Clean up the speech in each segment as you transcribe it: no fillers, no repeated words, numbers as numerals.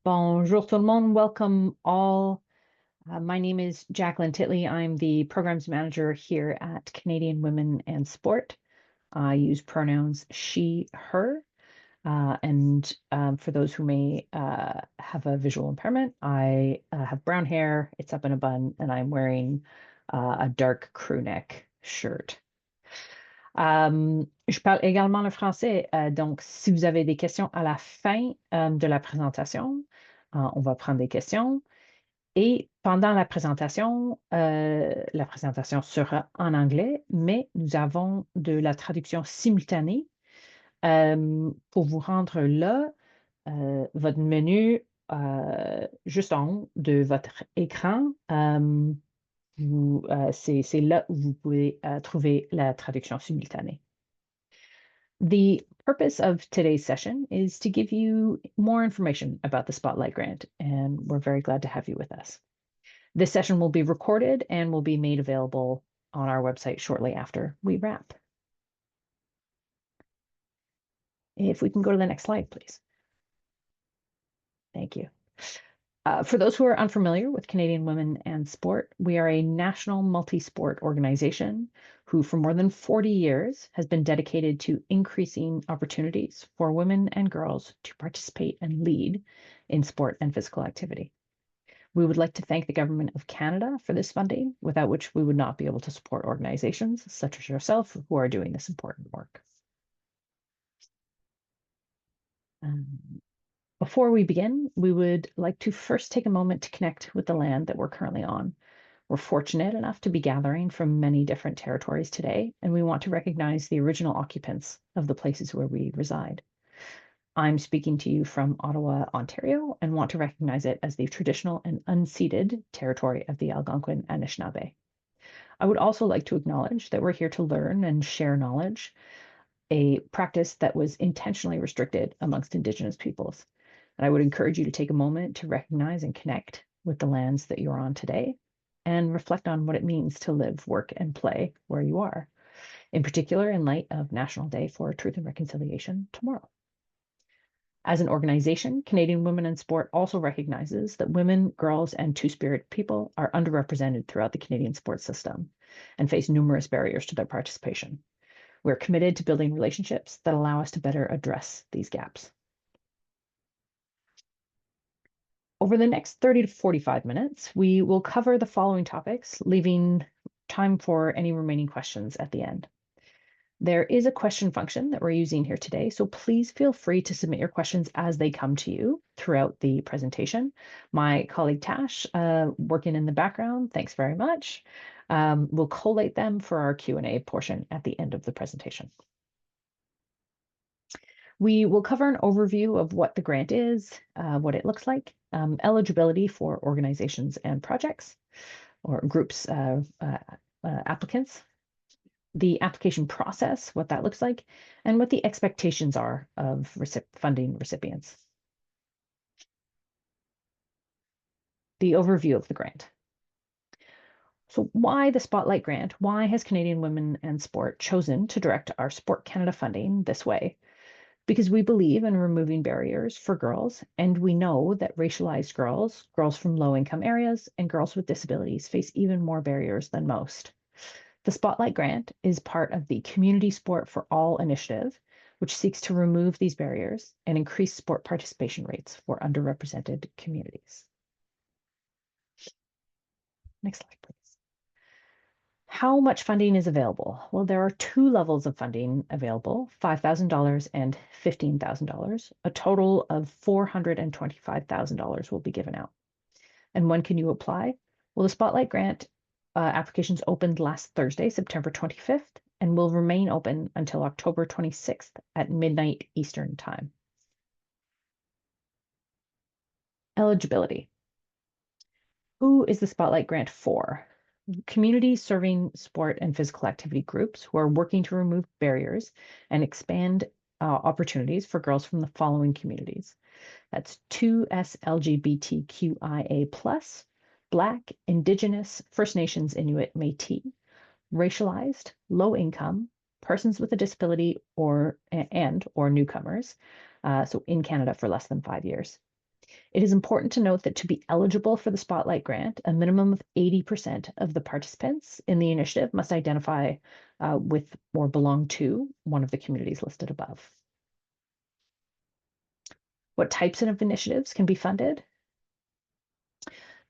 Bonjour tout le monde. Welcome all. My name is Jacqueline Titley. I'm the programs manager here at Canadian Women and Sport. I use pronouns she, her. And for those who may have a visual impairment, I have brown hair, it's up in a bun, and I'm wearing a dark crew neck shirt. Je parle également le français, donc si vous avez des questions à la fin de la présentation, on va prendre des questions. Et pendant la présentation sera en anglais, mais nous avons de la traduction simultanée. Pour vous rendre là, votre menu juste en haut de votre écran, c'est là où vous pouvez trouver la traduction simultanée. The purpose of today's session is to give you more information about the Spotlight Grant, and we're very glad to have you with us. This session will be recorded and will be made available on our website shortly after we wrap. If we can go to the next slide, please. Thank you. For those who are unfamiliar with Canadian Women and Sport, we are a national multi-sport organization who for more than 40 years has been dedicated to increasing opportunities for women and girls to participate and lead in sport and physical activity. We would like to thank the Government of Canada for this funding, without which we would not be able to support organizations such as yourself who are doing this important work. Before we begin, we would like to first take a moment to connect with the land that we're currently on. We're fortunate enough to be gathering from many different territories today, and we want to recognize the original occupants of the places where we reside. I'm speaking to you from Ottawa, Ontario, and want to recognize it as the traditional and unceded territory of the Algonquin Anishinaabe. I would also like to acknowledge that we're here to learn and share knowledge, a practice that was intentionally restricted amongst Indigenous peoples. And I would encourage you to take a moment to recognize and connect with the lands that you're on today and reflect on what it means to live, work, and play where you are, in particular in light of National Day for Truth and Reconciliation tomorrow. As an organization, Canadian Women in Sport also recognizes that women, girls, and Two-Spirit people are underrepresented throughout the Canadian sports system and face numerous barriers to their participation. We're committed to building relationships that allow us to better address these gaps. Over the next 30 to 45 minutes, we will cover the following topics, leaving time for any remaining questions at the end. There is a question function that we're using here today, so please feel free to submit your questions as they come to you throughout the presentation. My colleague Tash, working in the background, thanks very much, will collate them for our Q&A portion at the end of the presentation. We will cover an overview of what the grant is, what it looks like, eligibility for organizations and projects or groups applicants, the application process, what that looks like, and what the expectations are of funding recipients. The overview of the grant. So why the Spotlight Grant? Why has Canadian Women and Sport chosen to direct our Sport Canada funding this way? Because we believe in removing barriers for girls, and we know that racialized girls, girls from low-income areas, and girls with disabilities face even more barriers than most. The Spotlight Grant is part of the Community Sport for All initiative, which seeks to remove these barriers and increase sport participation rates for underrepresented communities. Next slide, please. How much funding is available? Well, there are two levels of funding available, $5,000 and $15,000. A total of $425,000 will be given out. And when can you apply? Well, the Spotlight Grant applications opened last Thursday, September 25th, and will remain open until October 26th at midnight Eastern Time. Eligibility. Who is the Spotlight Grant for? Communities serving sport and physical activity groups who are working to remove barriers and expand opportunities for girls from the following communities. That's 2S LGBTQIA+, Black, Indigenous, First Nations, Inuit, Métis, racialized, low income, persons with a disability or newcomers, so in Canada for less than 5 years. It is important to note that to be eligible for the Spotlight Grant, a minimum of 80% of the participants in the initiative must identify with or belong to one of the communities listed above. What types of initiatives can be funded?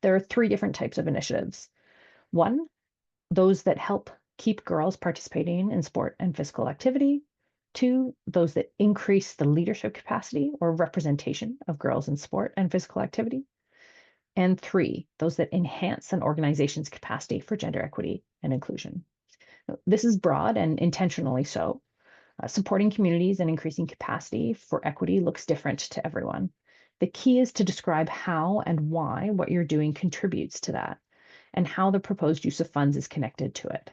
There are 3 different types of initiatives. One, those that help keep girls participating in sport and physical activity. 2, those that increase the leadership capacity or representation of girls in sport and physical activity. And 3, those that enhance an organization's capacity for gender equity and inclusion. This is broad and intentionally so. Supporting communities and increasing capacity for equity looks different to everyone. The key is to describe how and why what you're doing contributes to that, and how the proposed use of funds is connected to it.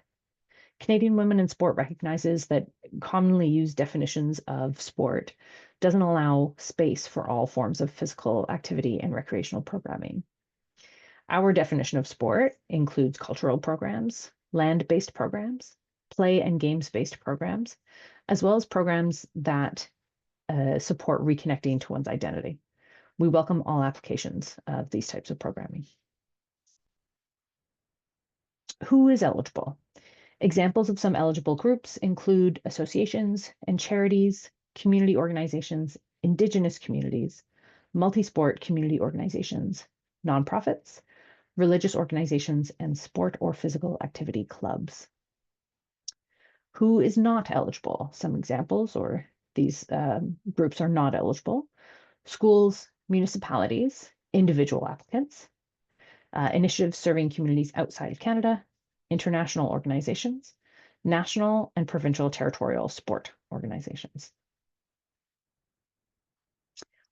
Canadian Women in Sport recognizes that commonly used definitions of sport doesn't allow space for all forms of physical activity and recreational programming. Our definition of sport includes cultural programs, land-based programs, play and games-based programs, as well as programs that support reconnecting to one's identity. We welcome all applications of these types of programming. Who is eligible? Examples of some eligible groups include associations and charities, community organizations, Indigenous communities, multi-sport community organizations, nonprofits, religious organizations, and sport or physical activity clubs. Who is not eligible? Some examples, or these groups are not eligible: schools, municipalities, individual applicants, initiatives serving communities outside of Canada, international organizations, national and provincial territorial sport organizations.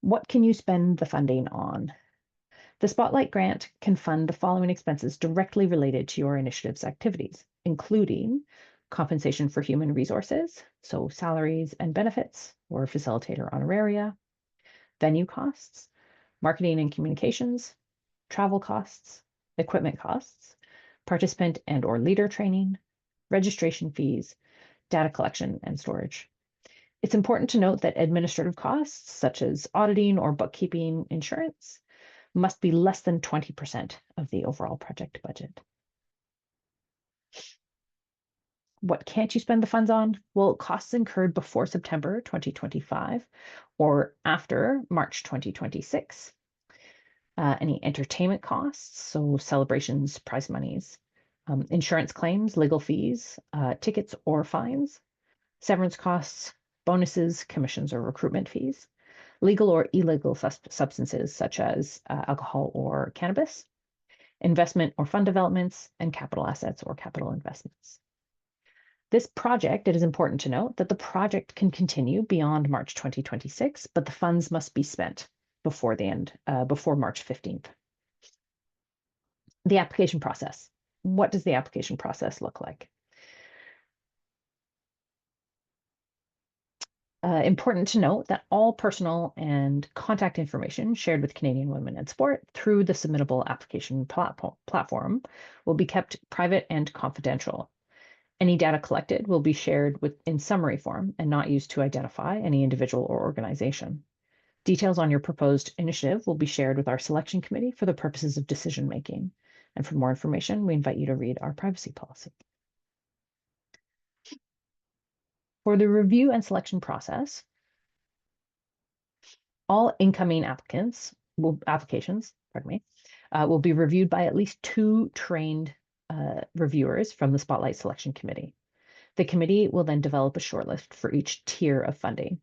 What can you spend the funding on? The Spotlight Grant can fund the following expenses directly related to your initiative's activities, including compensation for human resources, so salaries and benefits or facilitator honoraria, venue costs, marketing and communications, travel costs, equipment costs, participant and or leader training, registration fees, data collection and storage. It's important to note that administrative costs, such as auditing or bookkeeping, insurance, must be less than 20% of the overall project budget. What can't you spend the funds on? Well, costs incurred before September 2025 or after March 2026. Any entertainment costs, so celebrations, prize monies, insurance claims, legal fees, tickets or fines, severance costs, bonuses, commissions, or recruitment fees, legal or illegal substances such as alcohol or cannabis, investment or fund developments, and capital assets or capital investments. This project, it is important to note that the project can continue beyond March 2026, but the funds must be spent before March 15th. The application process. What does the application process look like? Important to note that all personal and contact information shared with Canadian Women in Sport through the submittable application platform will be kept private and confidential. Any data collected will be shared in summary form and not used to identify any individual or organization. Details on your proposed initiative will be shared with our selection committee for the purposes of decision making. And for more information, we invite you to read our privacy policy. For the review and selection process, all incoming applications will be reviewed by at least 2 trained reviewers from the Spotlight Selection Committee. The committee will then develop a shortlist for each tier of funding.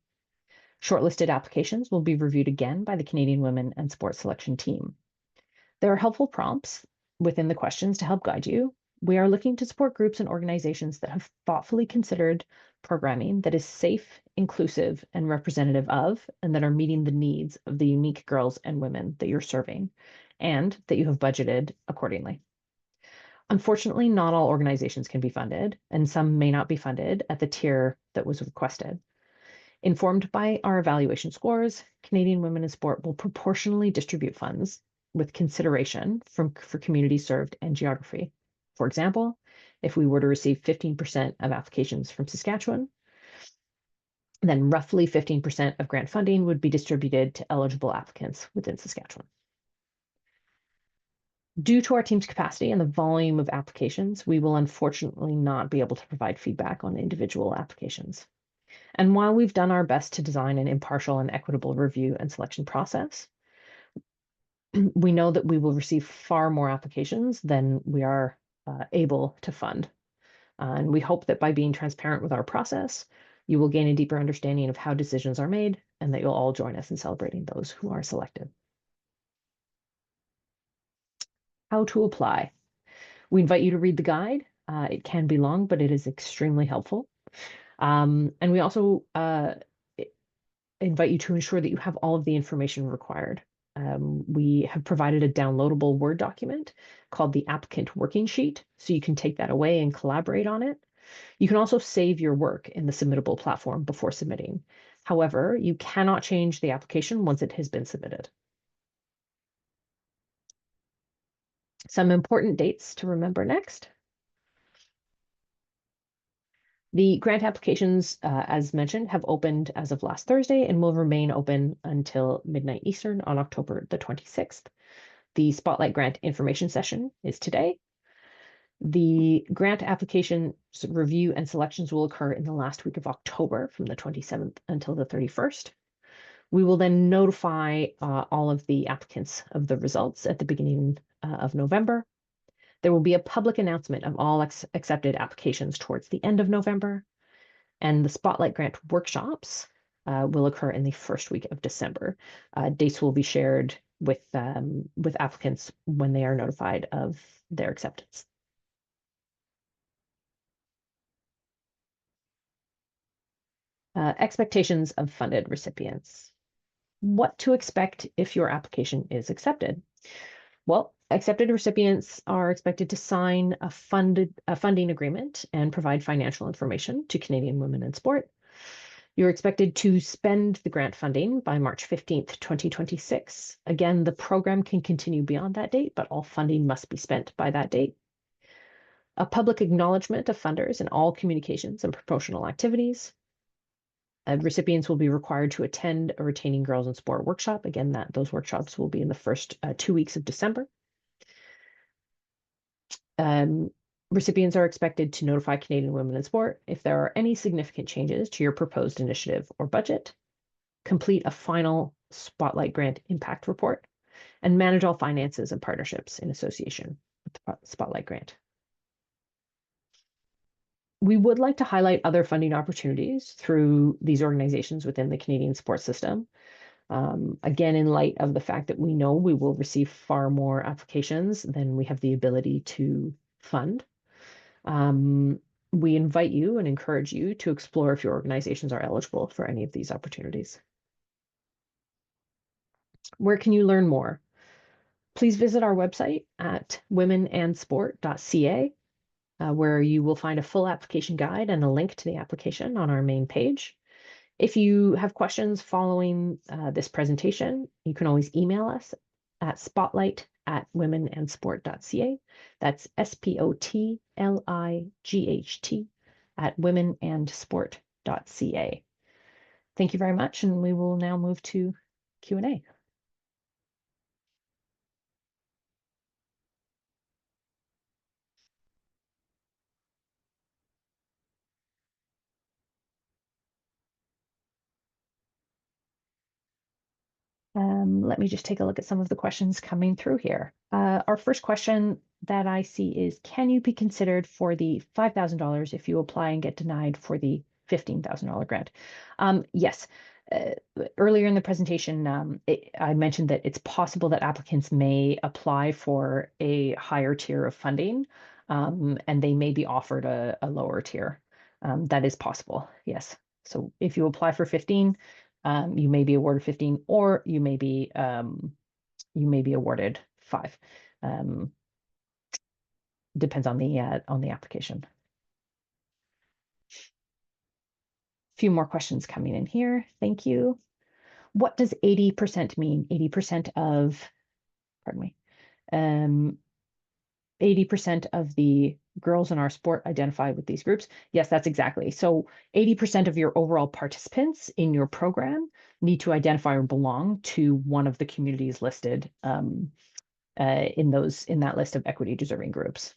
Shortlisted applications will be reviewed again by the Canadian Women and Sport Selection Team. There are helpful prompts within the questions to help guide you. We are looking to support groups and organizations that have thoughtfully considered programming that is safe, inclusive, and representative of, and that are meeting the needs of the unique girls and women that you're serving, and that you have budgeted accordingly. Unfortunately, not all organizations can be funded, and some may not be funded at the tier that was requested. Informed by our evaluation scores, Canadian Women in Sport will proportionally distribute funds with consideration for communities served and geography. For example, if we were to receive 15% of applications from Saskatchewan, Then roughly 15% of grant funding would be distributed to eligible applicants within Saskatchewan. Due to our team's capacity and the volume of applications, we will unfortunately not be able to provide feedback on individual applications. And while we've done our best to design an impartial and equitable review and selection process, we know that we will receive far more applications than we are able to fund. And we hope that by being transparent with our process, you will gain a deeper understanding of how decisions are made and that you'll all join us in celebrating those who are selected. How to apply. We invite you to read the guide. It can be long, but it is extremely helpful. And we also invite you to ensure that you have all of the information required. We have provided a downloadable Word document called the applicant working sheet, so you can take that away and collaborate on it. You can also save your work in the submittable platform before submitting. However, you cannot change the application once it has been submitted. Some important dates to remember next. The grant applications, as mentioned, have opened as of last Thursday and will remain open until midnight Eastern on October the 26th. The Spotlight Grant information session is today. The grant application review and selections will occur in the last week of October from the 27th until the 31st. We will then notify all of the applicants of the results at the beginning of November. There will be a public announcement of all accepted applications towards the end of November, and the Spotlight Grant workshops will occur in the first week of December. Dates will be shared with applicants when they are notified of their acceptance. Expectations of funded recipients. What to expect if your application is accepted? Well, accepted recipients are expected to sign a funding agreement and provide financial information to Canadian Women in Sport. You're expected to spend the grant funding by March 15th, 2026. Again, the program can continue beyond that date, but all funding must be spent by that date. A public acknowledgement of funders in all communications and promotional activities. Recipients will be required to attend a Retaining Girls in Sport workshop. Again, those workshops will be in the first 2 weeks of December. Recipients are expected to notify Canadian Women in Sport if there are any significant changes to your proposed initiative or budget, complete a final Spotlight Grant impact report, and manage all finances and partnerships in association with the Spotlight Grant. We would like to highlight other funding opportunities through these organizations within the Canadian sports system. Again, in light of the fact that we know we will receive far more applications than we have the ability to fund, we invite you and encourage you to explore if your organizations are eligible for any of these opportunities. Where can you learn more? Please visit our website at womenandsport.ca, where you will find a full application guide and a link to the application on our main page. If you have questions following this presentation, you can always email us at spotlight@womenandsport.ca. That's spotlight@womenandsport.ca. Thank you very much, and we will now move to Q&A. Let me just take a look at some of the questions coming through here. Our first question that I see is, can you be considered for the $5,000 if you apply and get denied for the $15,000 grant? Yes. Earlier in the presentation, I mentioned that it's possible that applicants may apply for a higher tier of funding, and they may be offered a lower tier. That is possible, yes. So if you apply for 15, you may be awarded 15, or you may be awarded 5. Depends on the application. A few more questions coming in here. Thank you. What does 80% mean? 80% of, pardon me, 80% of the girls in our sport identify with these groups. Yes, that's exactly. So 80% of your overall participants in your program need to identify or belong to one of the communities listed in that list of equity deserving groups.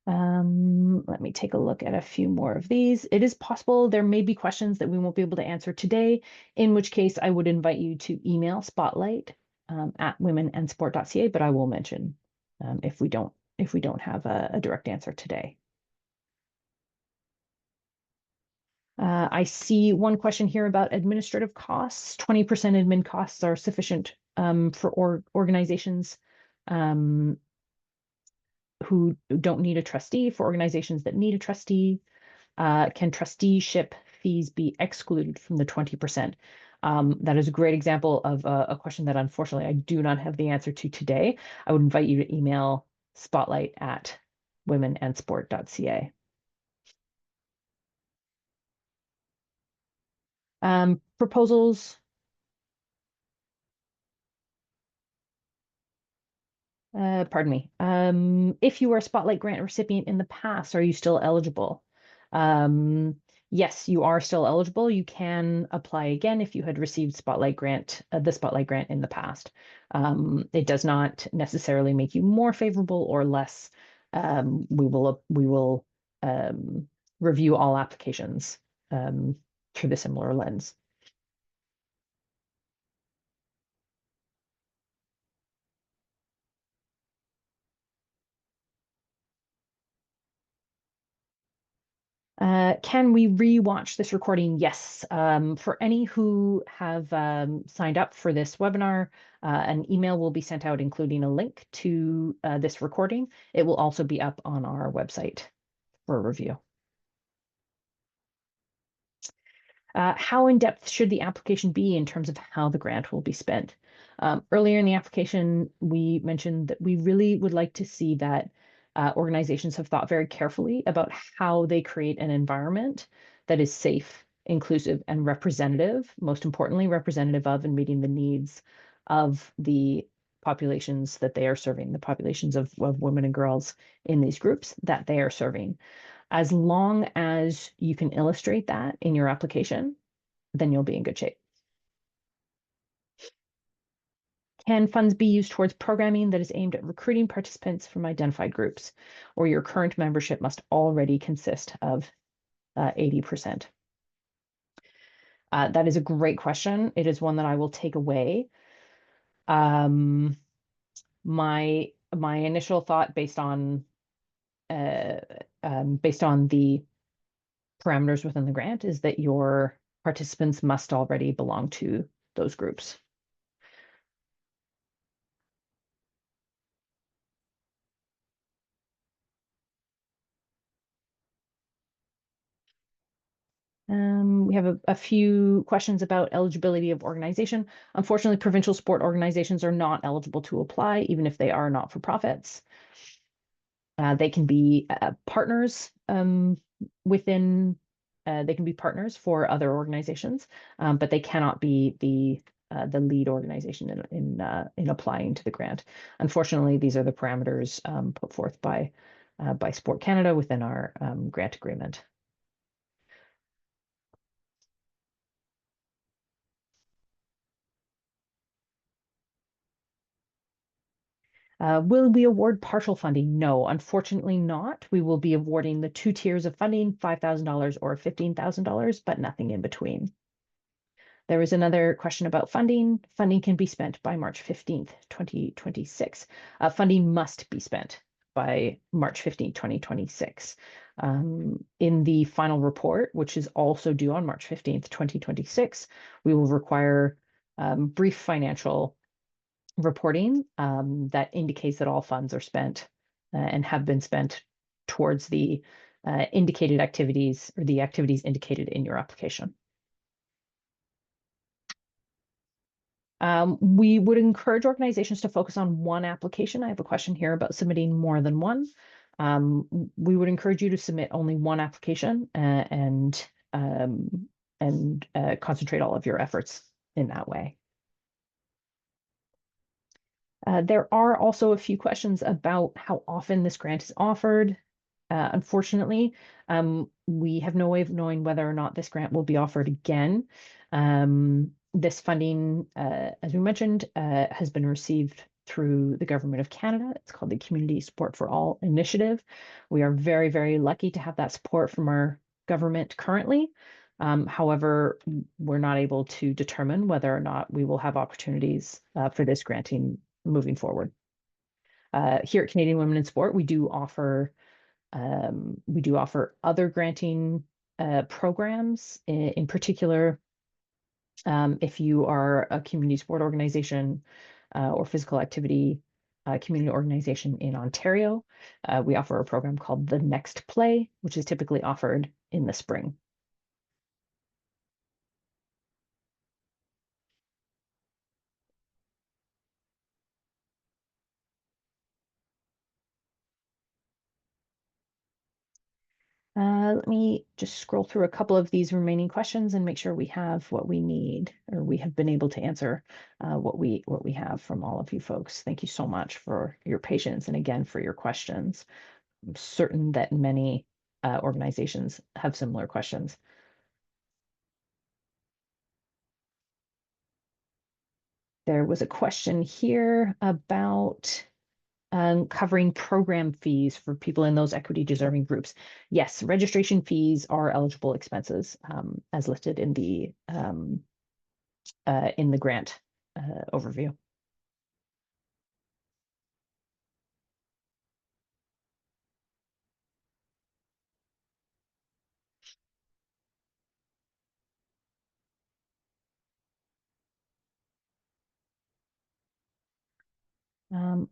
Let me take a look at a few more of these. It is possible there may be questions that we won't be able to answer today, in which case I would invite you to email spotlight at womenandsport.ca, but I will mention if we don't have a direct answer today. I see one question here about administrative costs. 20% admin costs are sufficient for organizations um, who don't need a trustee. For organizations that need a trustee, can trusteeship fees be excluded from the 20%? That is a great example of a question that unfortunately I do not have the answer to today. I would invite you to email spotlight at womenandsport.ca. Proposals. Pardon me. If you were a Spotlight grant recipient in the past, are you still eligible? Um, yes, you are still eligible. You can apply again if you had received the Spotlight grant in the past. It does not necessarily make you more favorable or less. We will review all applications through the similar lens. Can we re-watch this recording? Yes. For any who have signed up for this webinar, an email will be sent out including a link to this recording. It will also be up on our website for review. How in depth should the application be in terms of how the grant will be spent? Earlier in the application, we mentioned that we really would like to see that organizations have thought very carefully about how they create an environment that is safe, inclusive, and representative, most importantly, representative of and meeting the needs of the populations that they are serving, the populations of women and girls in these groups that they are serving. As long as you can illustrate that in your application, then you'll be in good shape. Can funds be used towards programming that is aimed at recruiting participants from identified groups, or your current membership must already consist of 80%? That is a great question. It is one that I will take away. My initial thought based on the parameters within the grant is that your participants must already belong to those groups. We have a few questions about eligibility of organization. Unfortunately, provincial sport organizations are not eligible to apply, even if they are not-for-profits. They can be partners they can be partners for other organizations, but they cannot be the lead organization in applying to the grant. Unfortunately, these are the parameters put forth by Sport Canada within our grant agreement. Will we award partial funding? No, unfortunately not. We will be awarding the two tiers of funding, $5,000 or $15,000, but nothing in between. There was another question about funding. Funding can be spent by March 15th, 2026. Funding must be spent by March 15th, 2026. In the final report, which is also due on March 15th, 2026, we will require brief financial reporting that indicates that all funds are spent and have been spent towards the indicated activities or the activities indicated in your application. We would encourage organizations to focus on one application. I have a question here about submitting more than one. We would encourage you to submit only one application and concentrate all of your efforts in that way. There are also a few questions about how often this grant is offered. Unfortunately, we have no way of knowing whether or not this grant will be offered again. This funding, as we mentioned, has been received through the Government of Canada. It's called the Community Support for All Initiative. We are very, very lucky to have that support from our government currently. However, we're not able to determine whether or not we will have opportunities for this granting moving forward. Here at Canadian Women in Sport, we do offer other granting programs. In particular, if you are a community sport organization or physical activity community organization in Ontario, we offer a program called the Next Play, which is typically offered in the spring. Let me just scroll through a couple of these remaining questions and make sure we have what we need, or we have been able to answer what we have from all of you folks. Thank you so much for your patience and again for your questions. I'm certain that many organizations have similar questions. There was a question here about covering program fees for people in those equity deserving groups. Yes, registration fees are eligible expenses as listed in the grant overview.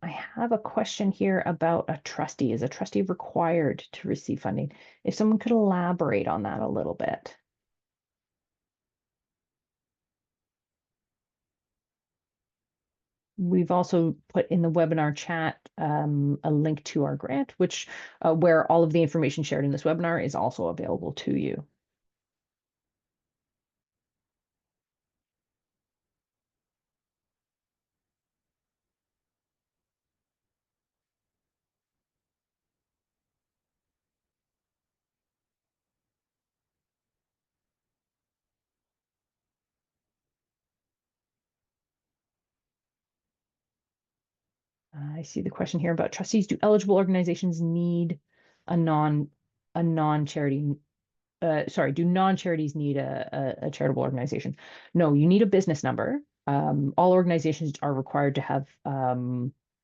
I have a question here about a trustee. Is a trustee required to receive funding? If someone could elaborate on that a little bit. We've also put in the webinar chat a link to our grant, which where all of the information shared in this webinar is also available to you. I see the question here about trustees. Do eligible organizations need a non-charity? Sorry, do non-charities need a charitable organization? No, you need a business number. All organizations are required to have are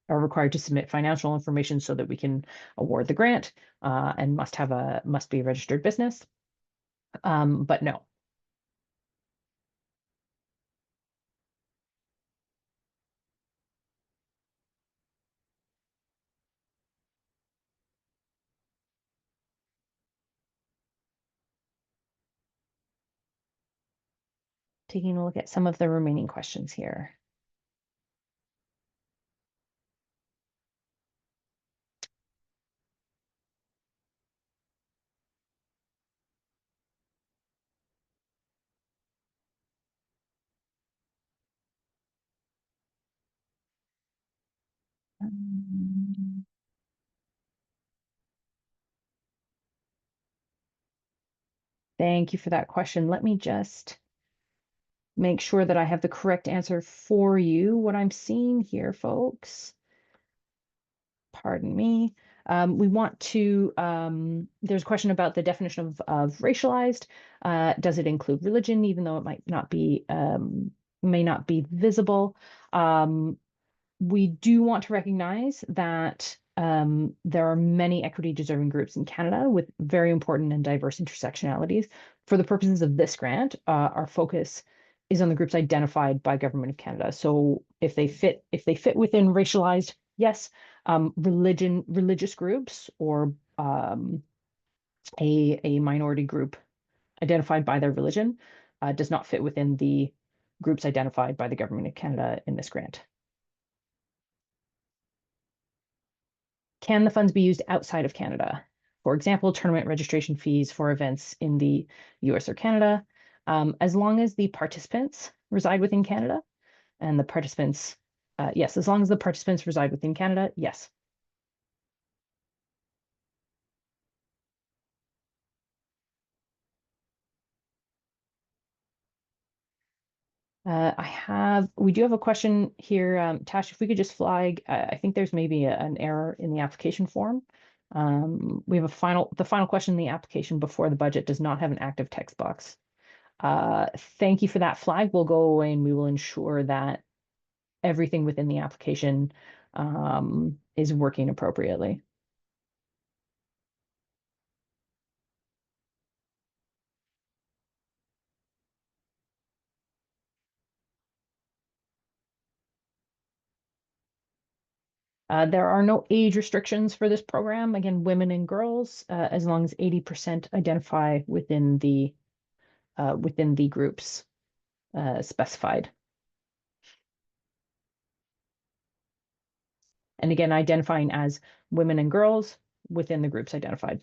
required to submit financial information so that we can award the grant and must be a registered business. But no. Taking a look at some of the remaining questions here. Thank you for that question. Let me just make sure that I have the correct answer for you. What I'm seeing here, folks, pardon me. We want to, there's a question about the definition of racialized. Does it include religion, even though it might not be, may not be visible? We do want to recognize that there are many equity deserving groups in Canada with very important and diverse intersectionalities. For the purposes of this grant, our focus is on the groups identified by Government of Canada. So if they fit within racialized, yes, religious groups or a minority group identified by their religion does not fit within the groups identified by the Government of Canada in this grant. Can the funds be used outside of Canada? For example, tournament registration fees for events in the US or Canada, as long as the participants reside within Canada and the participants, yes, as long as the participants reside within Canada, yes. We do have a question here. Tash, if we could just flag, I think there's maybe an error in the application form. We have the final question in the application before the budget does not have an active text box. Thank you for that flag. We'll go away and we will ensure that everything within the application is working appropriately. There are no age restrictions for this program. Again, women and girls, as long as 80% identify within the groups specified. And again, identifying as women and girls within the groups identified.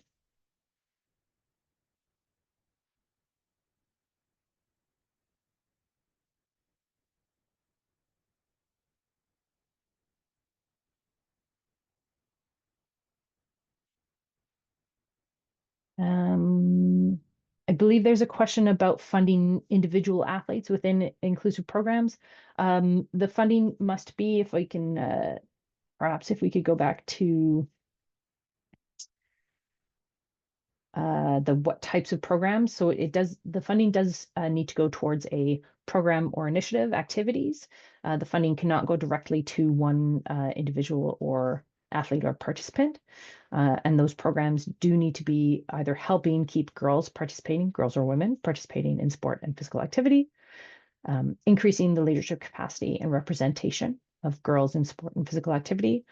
Um, I believe there's a question about funding individual athletes within inclusive programs. The funding must be, if we can, perhaps if we could go back to the what types of programs. So the funding does need to go towards a program or initiative activities. The funding cannot go directly to one individual or athlete or participant. And those programs do need to be either helping keep girls or women participating in sport and physical activity, increasing the leadership capacity and representation of girls in sport and physical activity,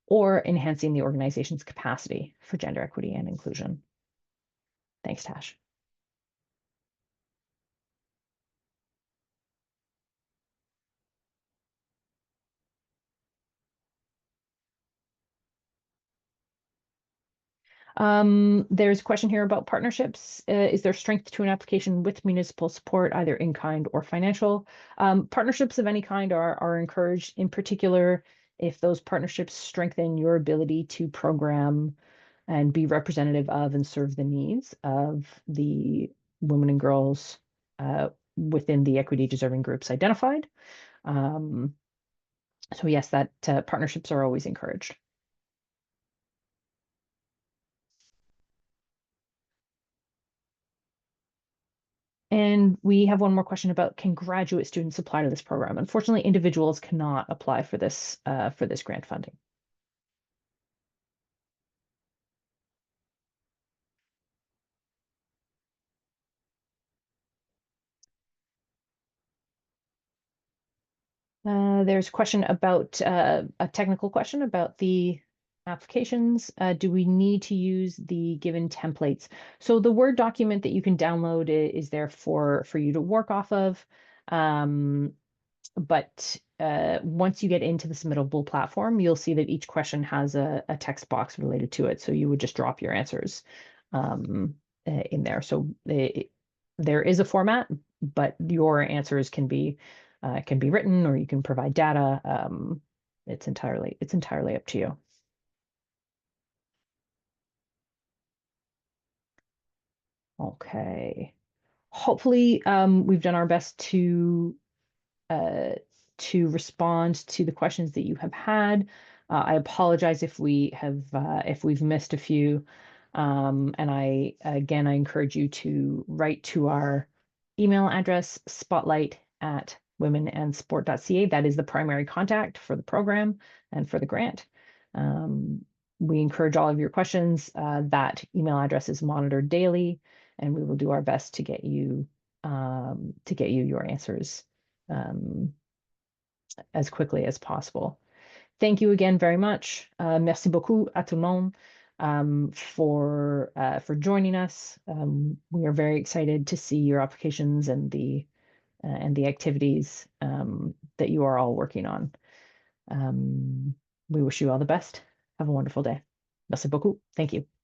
or enhancing the organization's capacity for gender equity and inclusion. Thanks, Tash. There's a question here about partnerships. Is there strength to an application with municipal support, either in kind or financial? Partnerships of any kind are encouraged, in particular, if those partnerships strengthen your ability to program and be representative of and serve the needs of the women and girls within the equity deserving groups identified. Um, so yes, that partnerships are always encouraged. And we have one more question about, can graduate students apply to this program? Unfortunately, individuals cannot apply for this grant funding. There's a question about a technical question about the applications. Do we need to use the given templates? So the Word document that you can download is there for you to work off of. But once you get into the submittable platform, you'll see that each question has a text box related to it. So you would just drop your answers in there. So there is a format, but your answers can be written, or you can provide data. It's entirely up to you. Okay. Hopefully, we've done our best uh, to respond to the questions that you have had. I apologize if we've missed a few. And I encourage you to write to our email address, spotlight@womenandsport.ca. That is the primary contact for the program and for the grant. Um, we encourage all of your questions. That email address is monitored daily, and we will do our best to get you your answers um, as quickly as possible. Thank you again very much. Merci beaucoup à tout le monde for joining us. We are very excited to see your applications and the activities that you are all working on. We wish you all the best. Have a wonderful day. Merci beaucoup. Thank you.